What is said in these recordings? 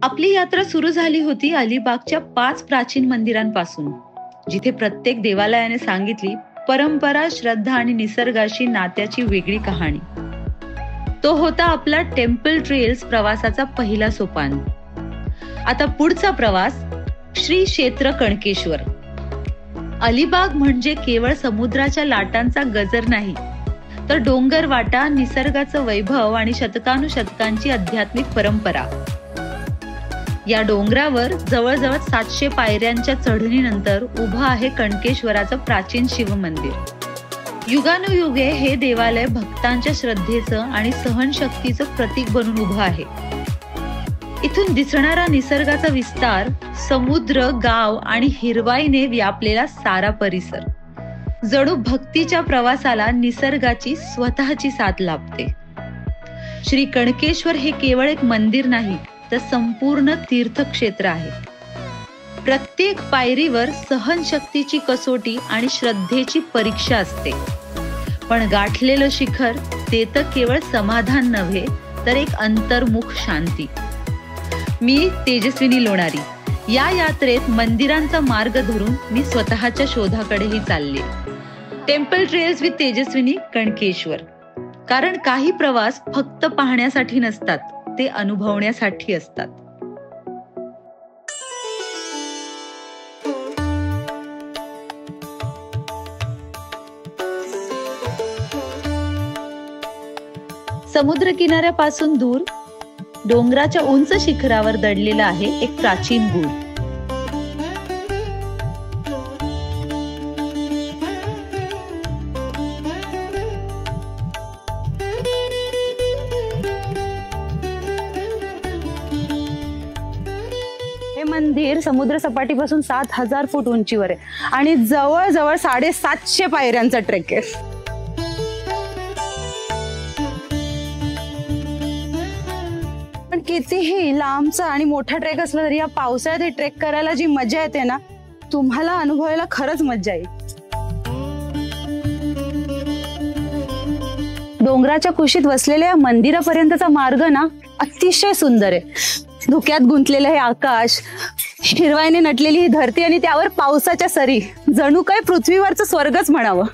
आपली यात्रा सुरू झाली होती अलिबागच्या 5 प्राचीन मंदिरांपासून, जिथे प्रत्येक देवालयाने सांगितली परंपरा, श्रद्धा आणि निसर्गाशी नात्याची वेगळी कहाणी. तो होता आपला टेम्पल ट्रेल्स प्रवासाचा पहिला सोपान. आता पुढचा प्रवास श्री क्षेत्र कणकेश्वर. अलिबाग म्हणजे केवळ समुद्राच्या लाटांचा गजर नाही, तर डोंगर वाटा, निसर्गाचं वैभव आणि शतकानुशतकांची आध्यात्मिक परंपरा. या डोंगरावर जवळजवळ 700 पायऱ्यांच्या चढणीनंतर उभं आहे कणकेश्वराचं प्राचीन शिव मंदिर. युगानुयुगे हे देवालय भक्तांच्या श्रद्धेचं आणि सहनशक्तीचं प्रतीक बनून उभं आहे. इथून दिसणारा निसर्गाचा विस्तार, समुद्र, गाव आणि हिरवाईने व्यापलेला सारा परिसर, जणू भक्तीच्या प्रवासाला निसर्गाची स्वतःची साथ लाभते. श्री कणकेश्वर हे केवळ एक मंदिर नाही, तर संपूर्ण तीर्थक्षेत्र आहे. प्रत्येक पायरीवर सहनशक्तीची कसोटी आणि श्रद्धेची परीक्षा असते. पण गाठलेलं शिखर ते तर केवळ समाधान नव्हे, तर एक अंतर्मुख शांती. मी तेजस्विनी लोणारी. या यात्रेत मंदिरांचा मार्ग धरून मी स्वतःच्या शोधाकडेही चालले. Temple trails with Tejaswini Kanakeshwar. कारण काही प्रवास फक्त पाहण्यासाठी नसतात, ते अनुभवण्यासाठी असतात. समुद्र किनाऱ्यापासून दूर डोंगराच्या उंच शिखरावर दडलेला आहे एक प्राचीन गूढ. हे मंदिर समुद्र सपाटीपासून 7000 फूट उंचीवर आहे आणि जवळजवळ 750 पायऱ्यांचा ट्रेक आहे. पण कितीही लांबचा आणि मोठा ट्रेक असला तरी या पावसाळ्यात हे ट्रेक करायला जी मजा येते ना, तुम्हाला अनुभवायला खरंच मजा येईल. डोंगराच्या कुशीत वसलेल्या या मंदिरापर्यंतचा मार्ग ना अतिशय सुंदर आहे. धुक्यात गुंतलेलं हे आकाश, हिरवाईने नटलेली ही धरती आणि त्यावर पावसाच्या सरी, जणू काय पृथ्वीवरचं स्वर्गच म्हणावं.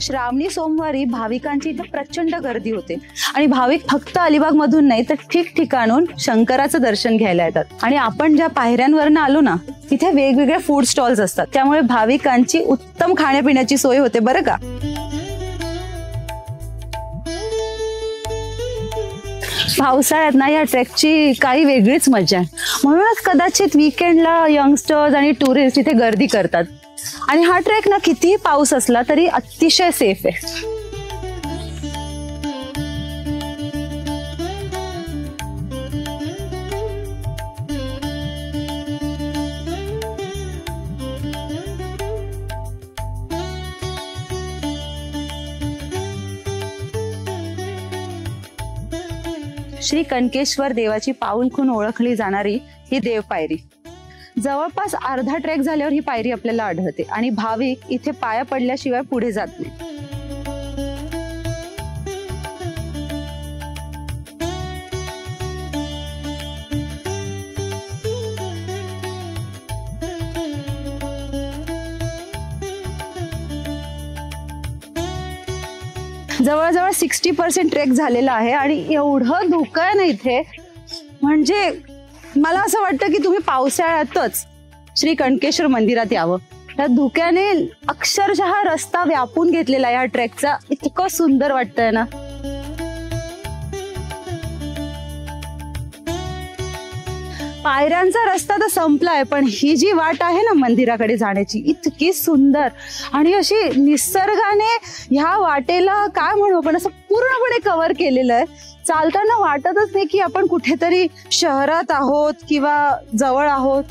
श्रावणी सोमवारी भाविकांची इथे प्रचंड गर्दी होते आणि भाविक फक्त अलिबाग मधून नाही, तर ठिकठिकाणून शंकराचं दर्शन घ्यायला येतात. आणि आपण ज्या पायऱ्यांवरनं आलो ना, तिथे वेगवेगळे फूड स्टॉल्स असतात, त्यामुळे भाविकांची उत्तम खाण्यापिण्याची सोय होते बरं का. पावसाळ्यात ना या ट्रेकची काही वेगळीच मजा आहे. म्हणूनच कदाचित वीकेंडला यंगस्टर्स आणि टुरिस्ट इथे गर्दी करतात. आणि हा ट्रेक ना कितीही पाऊस असला तरी अतिशय सेफ आहे. श्री कणकेश्वर देवाची पाऊलखूण ओळखली जाणारी ही देवपायरी. जवळपास अर्धा ट्रेक झाल्यावर ही पायरी आपल्याला आढळते आणि भाविक इथे पाया पडल्याशिवाय पुढे जात नाही. जवळजवळ 60% ट्रेक झालेला आहे आणि एवढं धुकं आहे ना इथे, म्हणजे मला असं वाटतं की तुम्ही पावसाळ्यातच श्री कणकेश्वर मंदिरात यावं. त्या धुक्याने अक्षरशः रस्ता व्यापून घेतलेला या ट्रेकचा. इतकं सुंदर वाटतंय ना. पायऱ्यांचा रस्ता तर संपलाय, पण ही जी वाट आहे ना मंदिराकडे जाण्याची, इतकी सुंदर आणि अशी निसर्गाने ह्या वाटेला काय म्हणू आपण, असं पूर्णपणे कव्हर केलेलं आहे. चालताना वाटतच नाही की आपण कुठेतरी शहरात आहोत किंवा जवळ आहोत.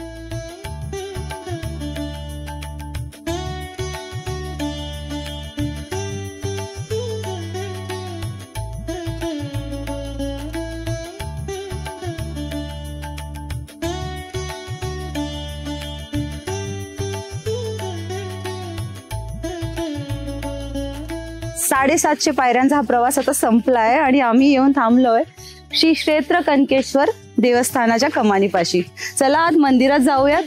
750 पायऱ्यांचा हा प्रवास आता संपलाय आणि आम्ही येऊन थांबलोय श्री क्षेत्र कणकेश्वर देवस्थानाच्या कमानीपाशी. चला आज मंदिरात जाऊयात.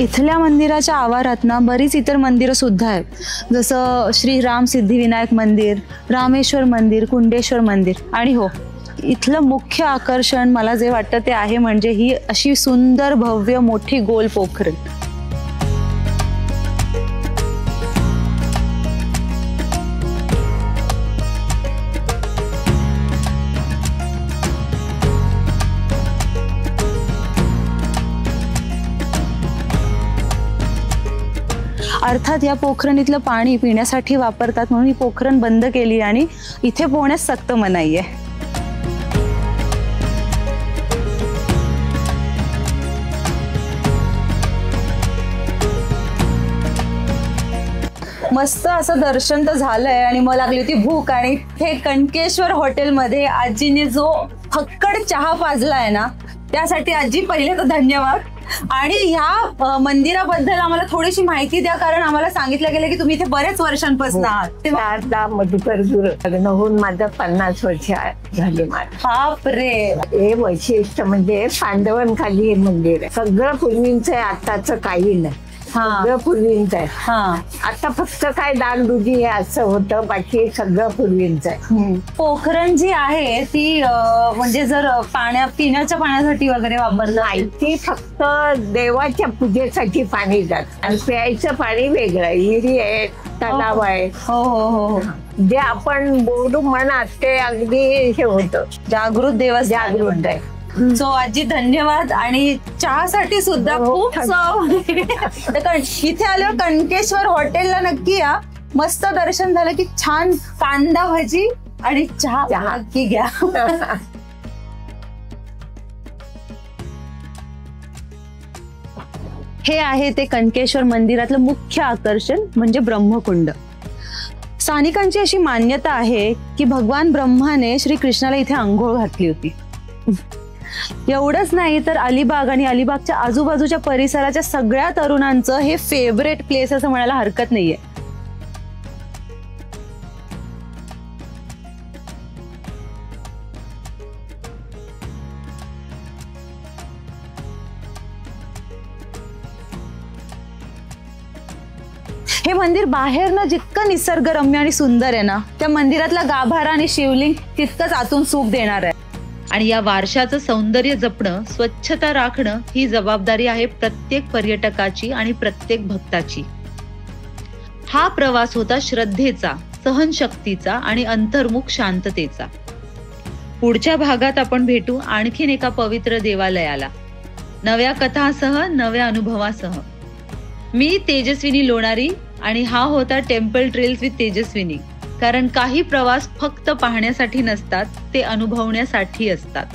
इथल्या मंदिराच्या आवारात ना बरीच इतर मंदिरं सुद्धा आहेत, जसं श्री राम सिद्धिविनायक मंदिर, रामेश्वर मंदिर, कुंडेश्वर मंदिर. आणि हो, इथलं मुख्य आकर्षण मला जे वाटतं ते आहे म्हणजे ही अशी सुंदर भव्य मोठी गोल पोखरण. अर्थात या पोखरणीतलं पाणी पिण्यासाठी वापरतात म्हणून ही पोखरण बंद केली आणि इथे पोहण्यास सक्त मनाई आहे. मस्त असं दर्शन तर झालंय आणि मग लागली होती भूक आणि हे कणकेश्वर हॉटेलमध्ये आजीने जो फक्कड चहा पाजलाय ना त्यासाठी आजी पहिले तर धन्यवाद. आणि ह्या मंदिराबद्दल आम्हाला थोडीशी माहिती द्या, कारण आम्हाला सांगितलं गेलं की तुम्ही इथे बरेच वर्षांपासून आहात. आता मधुकर लग्न होऊन माझं 50 वर्ष झाले. बाप रे. हे वैशिष्ट्य म्हणजे पांडवांखाली हे मंदिर आहे. सगळं पूर्वींचं आहे, आताच काही नाही. सगळं पूर्वींचं आहे. आता फक्त काय दागदुगी हे असं होतं, बाकी सगळं पूर्वींचं आहे. पोखरण जी आहे ती म्हणजे जर पिण्याच्या पाण्यासाठी वगैरे वापरलं नाही, ती फक्त देवाच्या पूजेसाठी पाणी जात आणि प्यायचं पाणी वेगळं आहे. विहिरी आहे, तलाव आहे. हो हो हो. जे आपण बोलू म्हणत ते अगदी हे होतं. जागृत देव जागृत आहे. सो आजी धन्यवाद. आणि चहासाठी सुद्धा खूप इथे आल्यावर कणकेश्वर हॉटेलला नक्की या. मस्त दर्शन झालं की छान कांदा भजी आणि चहा नक्की घ्या. हे आहे ते कणकेश्वर मंदिरातलं मुख्य आकर्षण म्हणजे ब्रह्मकुंड. स्थानिकांची अशी मान्यता आहे की भगवान ब्रह्माने श्री कृष्णाला इथे आंघोळ घातली होती. एवढंच नाही तर अलिबाग आणि अलिबागच्या आजूबाजूच्या परिसराच्या सगळ्या तरुणांचं हे फेवरेट प्लेस असं म्हणायला हरकत नाहीये. हे मंदिर बाहेरनं जितकं निसर्गरम्य आणि सुंदर आहे ना, त्या मंदिरातला गाभारा आणि शिवलिंग तितकंच आतून सुख देणार आहे. आणि या वारशाचं सौंदर्य जपणं, स्वच्छता राखणं ही जबाबदारी आहे प्रत्येक पर्यटकाची आणि प्रत्येक भक्ताची. हा प्रवास होता श्रद्धेचा, सहनशक्तीचा आणि अंतर्मुख शांततेचा. पुढच्या भागात आपण भेटू आणखीन एका पवित्र देवालयाला, नव्या कथासह, नव्या अनुभवासह. मी तेजस्विनी लोणारी आणि हा होता टेम्पल ट्रेल्स विथ तेजस्विनी. कारण काही प्रवास फक्त पाहण्यासाठी नसतात, ते अनुभवण्यासाठी असतात.